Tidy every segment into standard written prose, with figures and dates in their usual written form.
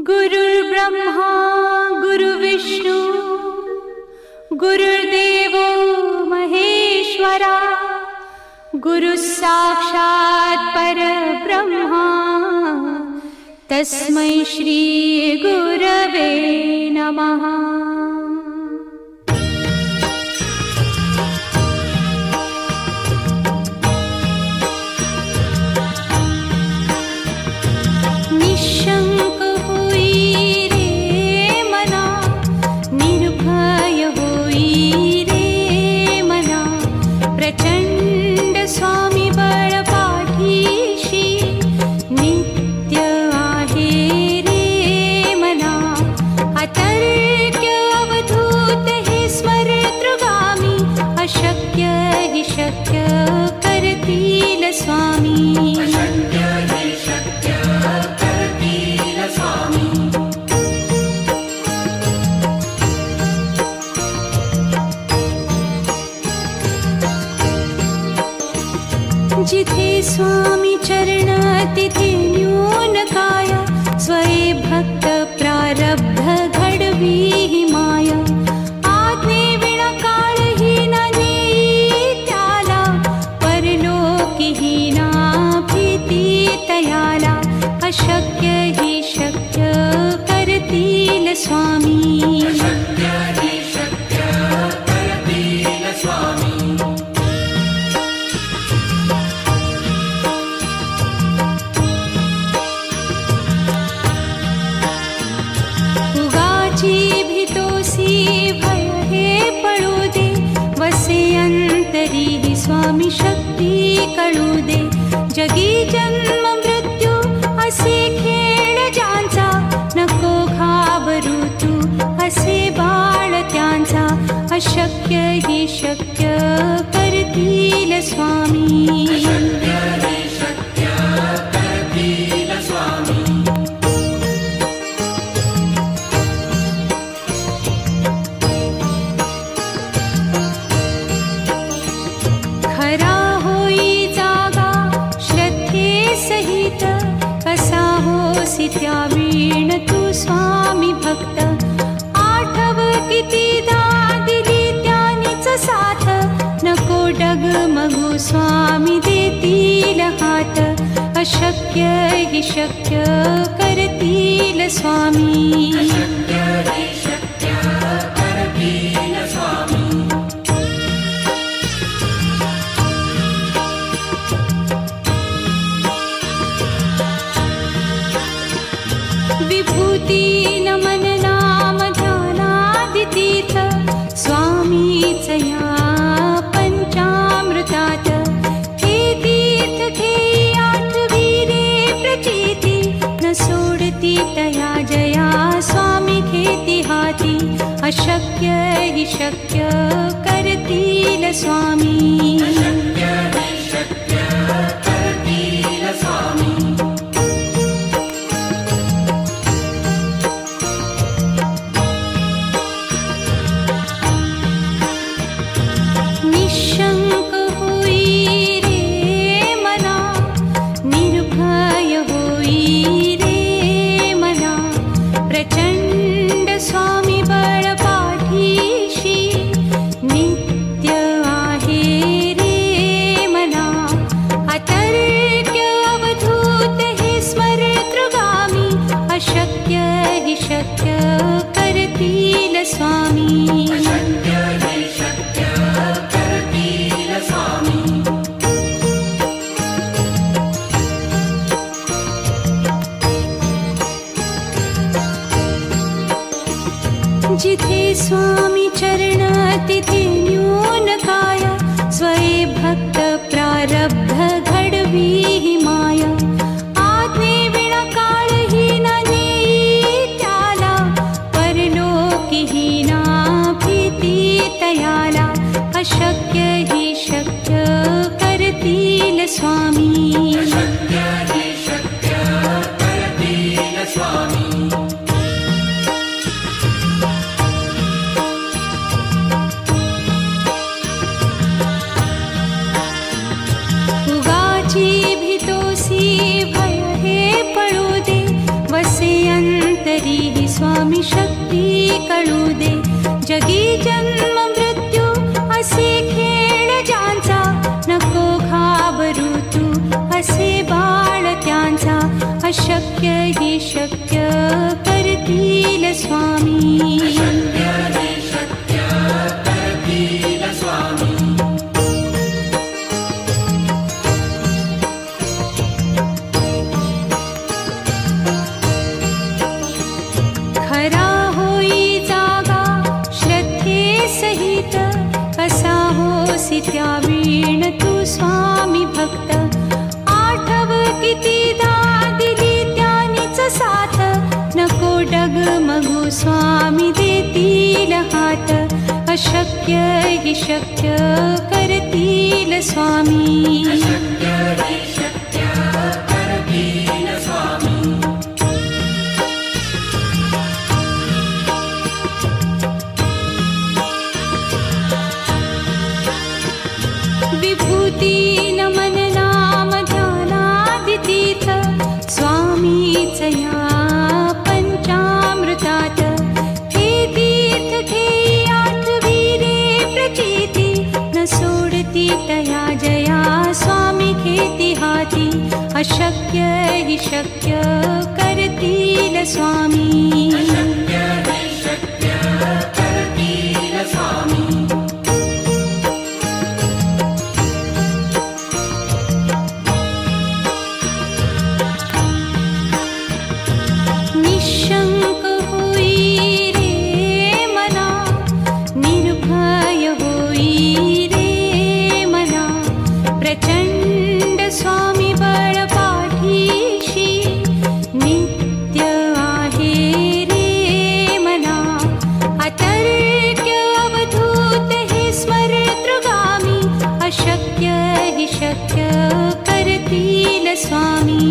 गुरुर्ब्रह्मा गुरुर्विष्णू गुरुर्देवो महेश्वरा गुरुः साक्षात् परब्रह्मा तस्मै श्री गुरवे नमः। निशंक होई रे मना, निर्भय होई रे मना, प्रचंड स्वामी बळ पाठीशी नित्य आहे रे मना। अतर्क्य अवधूत हे स्मरतृगामी, अशक्य हि शक्य करतील स्वामी। जिथे स्वामी चरण तिथे न्यून काय, स्वये भक्त प्रारब्ध घडवी ही माया। आज्ञे विना काळही न नेई त्याला, परलोकी ही ना भीती तयाला। अशक्य ही शक्य करतील स्वामी। स्वामी शक्ती कळू दे, जगी जन्म मृत्यू असे खेळ ज्यांचा। नको घाबरू तू असे बाळ त्यांचा, अशक्य ही शक्य करतील स्वामी। त्यावीण तू स्वामी भक्त, आठव कितीदा दिली त्यानीच साथ। नको डगमगू स्वामी देतील हात, अशक्य हि शक्य करतील स्वामी। विभूती नमन नाम ध्यानादितीर्थ, स्वामीच या पंचामृतात। हे तीर्थ घेई आठवी रे प्रचिती, न सोडती तया जया स्वामी घेती हाती। अशक्य हि शक्य करतील स्वामी। निशंक होई रे मना, निर्भय होई रे मना, प्रचंड स्वामी बळ पाठीशी नित्य आहे रे मना। अतर्क्य अवधूत हे स्मरतृगामी, अशक्य हि शक्य करतील स्वामी। जिथे स्वामी चरण तिथे न्यून काय, स्वये भक्त प्रारब्ध घडवी ही माया। आज्ञे विना काळही न नेई त्याला, परलोकी ही ना भीती तयाला। अशक्य ही शक्य करतील स्वामी। ही स्वामी शक्ती कळू दे. जगी जन्म मृत्यू असे खेळ ज्यांचा, नको घाबरू तू असे बाळ त्यांचा. अशक्य ही शक्य करतील स्वामी. खरा होई जागा श्रद्धे सहित, कसा होसी त्या वीण तू स्वामी भक्त. आठव कितीदा दिली त्यानीच साथ, नको डगमगू स्वामी देतील हात. अशक्य ही शक्य करतील स्वामी. विभूती नमन नाम ध्यानादितीर्थ, स्वामीच या पंचामृतात. हे तीर्थ घेई आठवीरे प्रचिती, न सोडती तया जया स्वामी घेती हाती. अशक्य ही शक्य करतील स्वामी. निशंक होई रे मना, निर्भय होई रे मना. प्रचंड स्वामी बळ पाठीशी, नित्य आहे रे मना. अतर्क्य अवधूत हे स्मरतृगामी, अशक्य ही शक्य करतील स्वामी.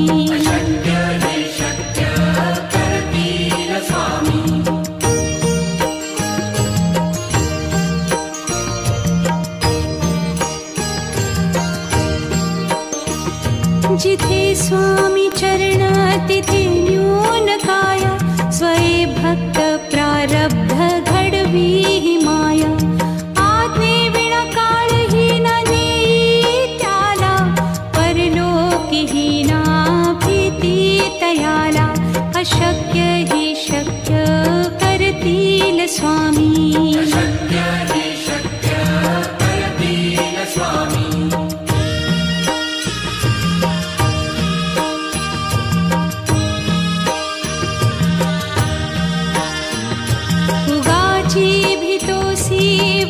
जिथे स्वामी चरण तिथे न्यून काया, स्वये भक्त प्रारब्ध घडवी ही माया. आज्ञे विना काळही न नेई त्याला, परलोकी ही ना भीती तयाला. अशक्य ही शक्य करतील स्वामी. उगाची भीतोसी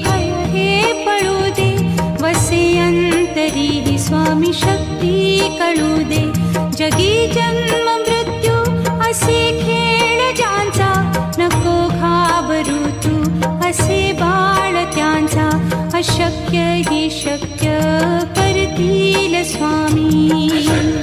भय हे पळू दे, वसे अंतरी ही स्वामी शक्ती कळू दे. जगी जन्म मृत्यू असे खेळ ज्यांचा, नको घाबरू तू असे बाळ त्यांचा. अशक्य ही शक्य करतील स्वामी.